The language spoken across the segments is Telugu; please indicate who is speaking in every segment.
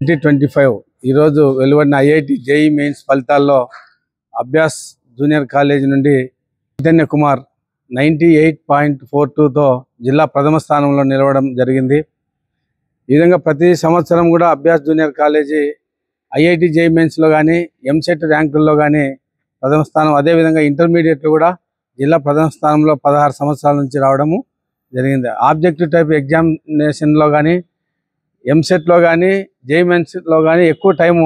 Speaker 1: 2025 ఈరోజు వెలువడిన ఐఐటి జేఈ మెయిన్స్ ఫలితాల్లో అభ్యాస్ జూనియర్ కాలేజ్ నుండి చైతన్య కుమార్ 98.42తో జిల్లా ప్రథమ స్థానంలో నిలవడం జరిగింది. ఈ విధంగా ప్రతి సంవత్సరం కూడా Abhyas junior college IIT JEE మెయిన్స్లో కానీ ఎంసెట్ ర్యాంకుల్లో కానీ ప్రథమ స్థానం, అదేవిధంగా ఇంటర్మీడియట్లో కూడా జిల్లా ప్రథమ స్థానంలో 16 సంవత్సరాల నుంచి రావడము జరిగింది. ఆబ్జెక్టివ్ టైప్ ఎగ్జామినేషన్లో కానీ ఎంసెట్లో కానీ జేఈ మెయిన్స్లో కానీ ఎక్కువ టైము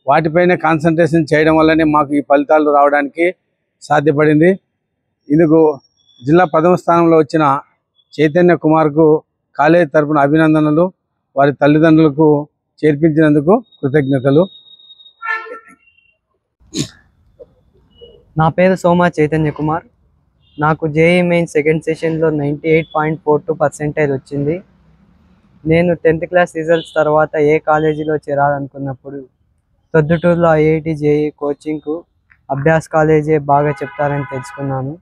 Speaker 1: వాటిపైనే కాన్సన్ట్రేషన్ చేయడం వల్లనే మాకు ఈ ఫలితాలు రావడానికి సాధ్యపడింది. ఇందుకు జిల్లా ప్రథమ స్థానంలో వచ్చిన చైతన్య కుమార్కు కాలేజీ తరపున అభినందనలు, వారి తల్లిదండ్రులకు చేర్పించినందుకు కృతజ్ఞతలు.
Speaker 2: నా పేరు సోమా చైతన్య కుమార్. నాకు జేఈ మెయిన్ సెకండ్ సెషన్లో 98.42% వచ్చింది. నేను 10th క్లాస్ రిజల్ట్స్ తర్వాత ఏ కాలేజీలో చేరాలనుకున్నప్పుడు తొద్దుటూరులో ఐఐటి జేఈ కోచింగ్కు అభ్యాస్ కాలేజీ బాగా చెప్తారని తెలుసుకున్నాను.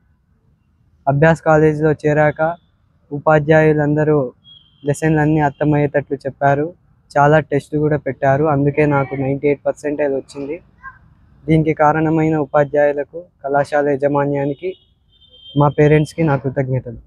Speaker 2: అభ్యాస్ కాలేజీలో చేరాక ఉపాధ్యాయులందరూ లెసన్లన్నీ అర్థమయ్యేటట్లు చెప్పారు. చాలా టెస్టులు కూడా పెట్టారు. అందుకే నాకు 98% వచ్చింది. దీనికి కారణమైన ఉపాధ్యాయులకు, కళాశాల యాజమాన్యానికి, మా పేరెంట్స్కి నా కృతజ్ఞతలు.